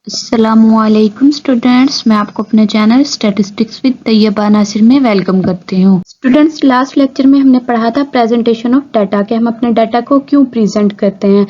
अस्सलामुअलैकुम स्टूडेंट्स, मैं आपको अपने channel statistics with Taiyaba Nasir में वेलकम करती हूँ। स्टूडेंट्स, लास्ट लेक्चर में हमने पढ़ा था प्रेजेंटेशन ऑफ डाटा कि हम अपने डाटा को क्यों प्रेजेंट करते हैं।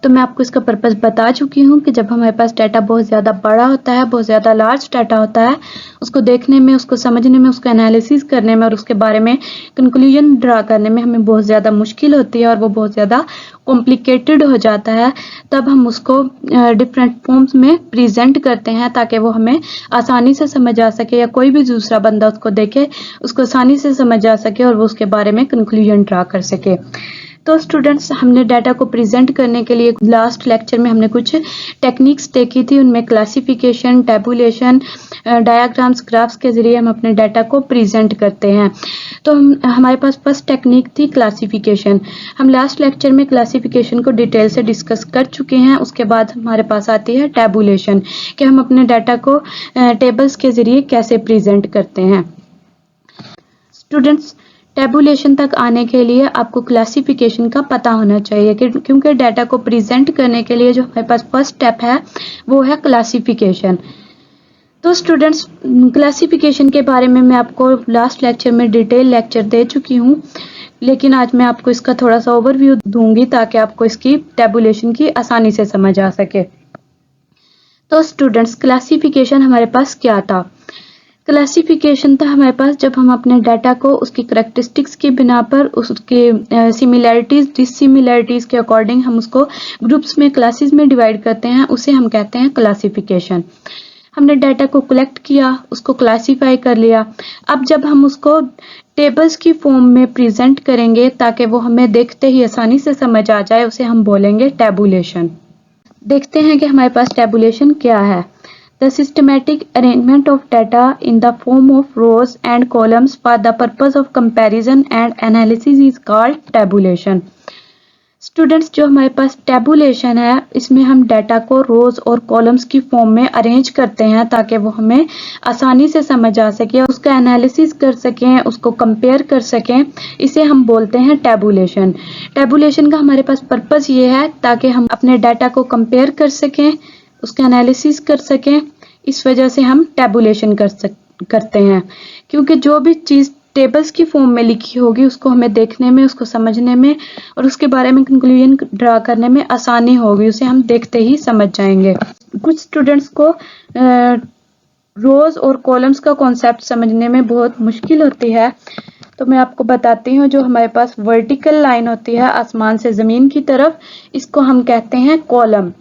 तो मैं आपको इसका पर्पस बता चुकी हूँ कि जब हमारे पास डाटा बहुत ज़्यादा बड़ा होता है, बहुत ज़्यादा लार्ज डाटा होता है, उसको देखने में, उसको समझने में, उसको एनालिसिस करने में और उसके बारे में कंक्लूजन ड्रा करने में हमें बहुत ज़्यादा मुश्किल होती है और वो बहुत ज़्यादा कॉम्प्लिकेटेड हो जाता है। तब हम उसको डिफरेंट फॉर्म्स में प्रेजेंट करते हैं ताकि वो हमें आसानी से समझ आ सके या कोई भी दूसरा बंदा उसको देखे, उसको आसानी से समझ आ सके और वो उसके बारे में कंक्लूजन ड्रा कर सके। तो स्टूडेंट्स, हमने डाटा को प्रेजेंट करने के लिए लास्ट लेक्चर में हमने कुछ टेक्निक्स देखी थी। उनमें क्लासिफिकेशन, टेबुलेशन, डायग्राम्स, ग्राफ्स के जरिए हम अपने डाटा को प्रेजेंट करते हैं। तो हमारे पास फर्स्ट टेक्निक थी क्लासिफिकेशन। हम लास्ट लेक्चर में क्लासिफिकेशन को डिटेल से डिस्कस कर चुके हैं। उसके बाद हमारे पास आती है टेबुलेशन कि हम अपने डाटा को टेबल्स के जरिए कैसे प्रेजेंट करते हैं। स्टूडेंट्स, टेबुलेशन तक आने के लिए आपको क्लासिफिकेशन का पता होना चाहिए क्योंकि डाटा को प्रेजेंट करने के लिए जो हमारे पास फर्स्ट स्टेप है वो है क्लासिफिकेशन। तो स्टूडेंट्स, क्लासिफिकेशन के बारे में मैं आपको लास्ट लेक्चर में डिटेल लेक्चर दे चुकी हूँ, लेकिन आज मैं आपको इसका थोड़ा सा ओवरव्यू दूंगी ताकि आपको इसकी टेबुलेशन की आसानी से समझ आ सके। तो स्टूडेंट्स, क्लासिफिकेशन हमारे पास क्या था? क्लासिफिकेशन था हमारे पास जब हम अपने डाटा को उसकी करैक्टरिस्टिक्स की बिना पर उसके सिमिलैरिटीज, डिससिमिलैरिटीज के अकॉर्डिंग हम उसको ग्रुप्स में, क्लासेस में डिवाइड करते हैं, उसे हम कहते हैं क्लासिफिकेशन। हमने डाटा को कलेक्ट किया, उसको क्लासीफाई कर लिया। अब जब हम उसको टेबल्स की फॉर्म में प्रेजेंट करेंगे ताकि वो हमें देखते ही आसानी से समझ आ जाए, उसे हम बोलेंगे टेबुलेशन। देखते हैं कि हमारे पास टेबुलेशन क्या है। The systematic arrangement of data in the form of rows and columns for the purpose of comparison and analysis is called tabulation. Students, जो हमारे पास टेबुलेशन है, इसमें हम डाटा को रोज और कॉलम्स की फॉर्म में अरेंज करते हैं ताकि वो हमें आसानी से समझ आ सके, उसका एनालिसिस कर सकें, उसको कंपेयर कर सकें। इसे हम बोलते हैं टेबुलेशन। टेबुलेशन का हमारे पास पर्पस ये है ताकि हम अपने डाटा को कंपेयर कर सकें, उसका एनालिसिस कर सकें। इस वजह से हम टेबुलेशन करते हैं, क्योंकि जो भी चीज़ टेबल्स की फॉर्म में लिखी होगी उसको हमें देखने में, उसको समझने में और उसके बारे में कंक्लूजन ड्रा करने में आसानी होगी, उसे हम देखते ही समझ जाएंगे। कुछ स्टूडेंट्स को रोज और कॉलम्स का कॉन्सेप्ट समझने में बहुत मुश्किल होती है, तो मैं आपको बताती हूँ। जो हमारे पास वर्टिकल लाइन होती है आसमान से ज़मीन की तरफ, इसको हम कहते हैं कॉलम।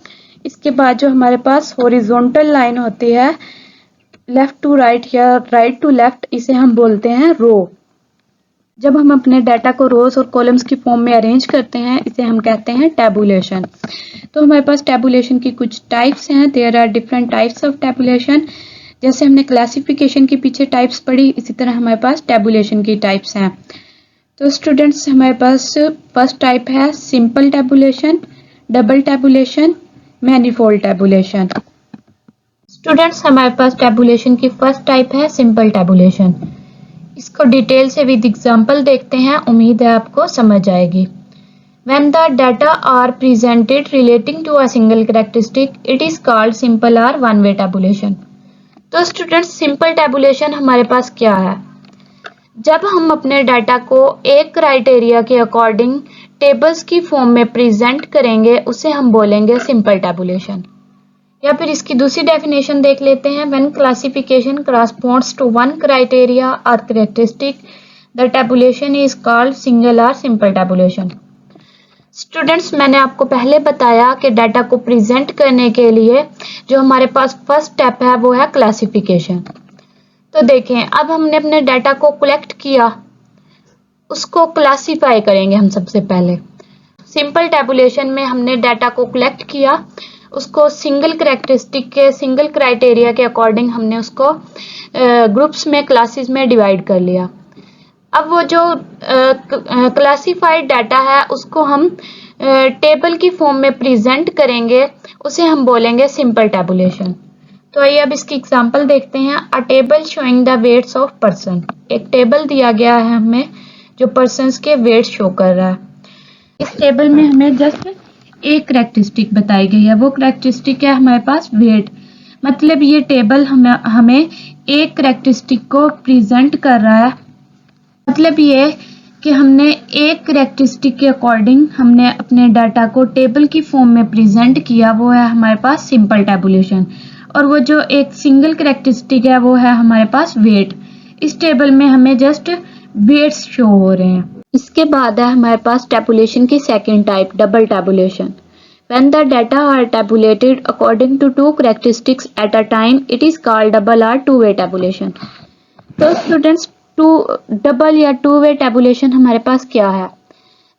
इसके बाद जो हमारे पास हॉरिजॉन्टल लाइन होती है लेफ्ट टू राइट या राइट टू लेफ्ट, इसे हम बोलते हैं रो। जब हम अपने डाटा को रोज और कॉलम्स की फॉर्म में अरेंज करते हैं, इसे हम कहते हैं टेबुलेशन। तो हमारे पास टेबुलेशन की कुछ टाइप्स हैं। There are different types of tabulation. जैसे हमने क्लासिफिकेशन के पीछे टाइप्स पढ़ी, इसी तरह हमारे पास टेबुलेशन की टाइप्स हैं। तो स्टूडेंट्स, हमारे पास फर्स्ट टाइप है simple tabulation, double tabulation, manifold tabulation. Students, हमारे पास टेबुलेशन की फर्स्ट टाइप है सिंपल टेबुलेशन। इसको डिटेल से विद एग्जांपल देखते हैं, उम्मीद है आपको समझ आएगी। When the data are presented relating to a single characteristic, it is called simple or one-way tabulation. तो स्टूडेंट्स, सिंपल टेबुलेशन हमारे पास क्या है? जब हम अपने डाटा को एक क्राइटेरिया के अकॉर्डिंग टेबल्स की फॉर्म में प्रेजेंट करेंगे, उसे हम बोलेंगे सिंपल टेबुलेशन। या फिर इसकी दूसरी डेफिनेशन देख लेते हैं। When classification corresponds to one criteria or characteristic, the tabulation is called single or simple tabulation. Students, मैंने आपको पहले बताया कि डाटा को प्रेजेंट करने के लिए जो हमारे पास फर्स्ट स्टेप है वो है क्लासिफिकेशन। तो देखें, अब हमने अपने डाटा को कलेक्ट किया, उसको क्लासीफाई करेंगे हम सबसे पहले। सिंपल टेबुलेशन में हमने डाटा को कलेक्ट किया, उसको सिंगल करैक्टरिस्टिक के, सिंगल क्राइटेरिया के अकॉर्डिंग हमने उसको ग्रुप्स में, क्लासेस में डिवाइड कर लिया। अब वो जो क्लासिफाइड डाटा है उसको हम टेबल की फॉर्म में प्रेजेंट करेंगे, उसे हम बोलेंगे सिंपल टेबुलेशन। तो आइए अब इसकी एग्जांपल देखते हैं। A table showing the weights of person. एक टेबल दिया गया है हमें जो पर्सन्स के वेट शो कर रहा है। इस टेबल में हमें जस्ट एक करैक्टरिस्टिक बताई गई है। वो करैक्टरिस्टिक है हमारे पास वेट। मतलब ये टेबल हमें एक करेक्टरिस्टिक को प्रेजेंट कर रहा है। मतलब ये कि हमने एक करेक्टरिस्टिक के अकॉर्डिंग हमने अपने डाटा को टेबल की फॉर्म में प्रेजेंट किया, वो है हमारे पास सिंपल टेबुलेशन। और वो जो एक सिंगल करेक्टरिस्टिक है वो है हमारे पास वेट। इस टेबल में हमें जस्ट वेट्स शो हो रहे हैं। इसके बाद है हमारे पास टेबुलेशन की second type, double tabulation. When the data are tabulated according to two characteristics at a time, it is called double or two-way tabulation. तो स्टूडेंट्स डबल या टू वे टेबुलेशन हमारे पास क्या है?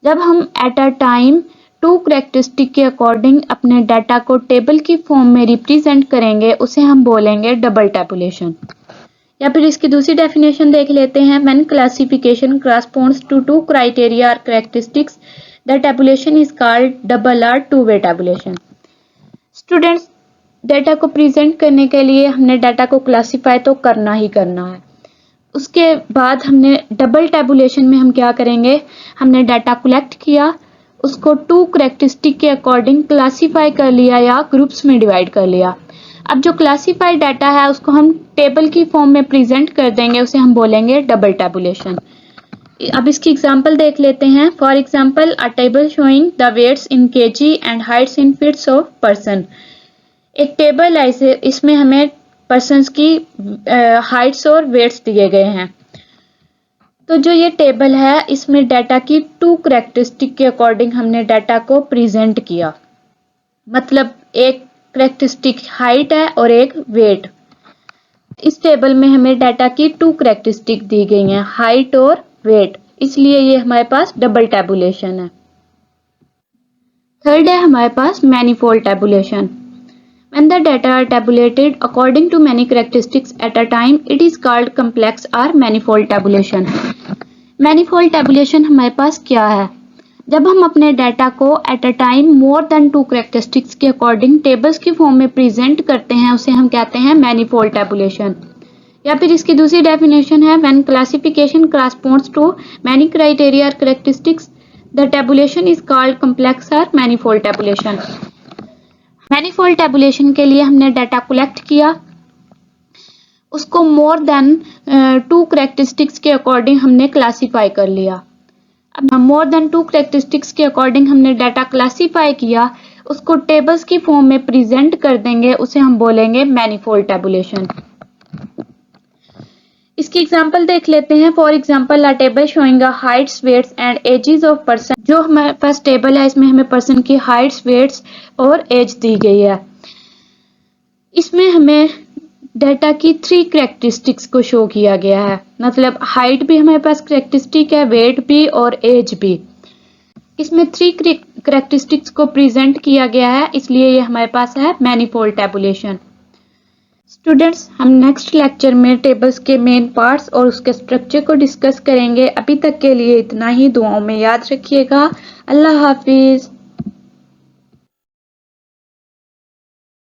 जब हम at a time two characteristic के according अपने डाटा को टेबल की फॉर्म में रिप्रेजेंट करेंगे, उसे हम बोलेंगे डबल टेबुलेशन। या फिर इसकी दूसरी डेफिनेशन देख लेते हैं। When classification corresponds to two criteria or characteristics, the tabulation is called double or two-way tabulation. Students, data को प्रेजेंट करने के लिए हमने डाटा को क्लासिफाई तो करना ही करना है। उसके बाद हमने डबल टेबुलेशन में हम क्या करेंगे, हमने डाटा कलेक्ट किया, उसको टू करेक्टरिस्टिक के अकॉर्डिंग क्लासिफाई कर लिया या ग्रुप्स में डिवाइड कर लिया। अब जो क्लासिफाइड डाटा है उसको हम टेबल की फॉर्म में प्रेजेंट कर देंगे, उसे हम बोलेंगे डबल टेबुलेशन। अब इसकी एग्जांपल देख लेते हैं। For example, a table showing the weights in KG and heights in feets of person. एक टेबल है, इसमें हमें पर्सन्स की हाइट्स और वेट्स दिए गए हैं। तो जो ये टेबल है इसमें डाटा की टू करेक्टरिस्टिक के अकॉर्डिंग हमने डाटा को प्रेजेंट किया। मतलब एक करेक्टरिस्टिक हाइट है और एक वेट। इस टेबल में हमें डाटा की टू करेक्टरिस्टिक दी गई हैं, हाइट और वेट, इसलिए ये हमारे पास डबल टेबुलेशन है। थर्ड है हमारे पास manifold tabulation. When the data are tabulated according to many characteristics at a time, it is called complex or manifold tabulation. Manifold tabulation हमारे पास क्या है? जब हम अपने डाटा को at a time more than two characteristics के according tables की फॉर्म में प्रेजेंट करते हैं, उसे हम कहते हैं मैनीफोल्ड टेबुलेशन। या फिर इसकी दूसरी डेफिनेशन है, when classification corresponds to many criteria or characteristics, the tabulation is called complex or manifold tabulation. Manifold tabulation के लिए हमने डाटा कलेक्ट किया, उसको मोर देन टू करेक्टरिस्टिक्स के अकॉर्डिंग हमने क्लासिफाई कर लिया। अब मोर देन टू करेक्टरिस्टिक्स के अकॉर्डिंग हमने डाटा क्लासिफाई किया, उसको टेबल्स की फॉर्म में प्रेजेंट कर देंगे, उसे हम बोलेंगे मैनीफोल्ड टेबुलेशन। इसकी एग्जांपल देख लेते हैं। For example, a table showing a heights, weights and ages of person. जो हमारे पास टेबल है इसमें हमें पर्सन की हाइट्स, वेट्स और एज दी गई है। इसमें हमें डाटा की थ्री करेक्टरिस्टिक्स को शो किया गया है। मतलब हाइट भी हमारे पास करेक्टरिस्टिक है, वेट भी और एज भी। इसमें थ्री करेक्टरिस्टिक्स को प्रेजेंट किया गया है, इसलिए ये हमारे पास है मैनीफोल्ड टेबुलेशन। स्टूडेंट्स, हम नेक्स्ट लेक्चर में टेबल्स के मेन पार्ट्स और उसके स्ट्रक्चर को डिस्कस करेंगे। अभी तक के लिए इतना ही। दुआओं में याद रखिएगा। अल्लाह हाफिज।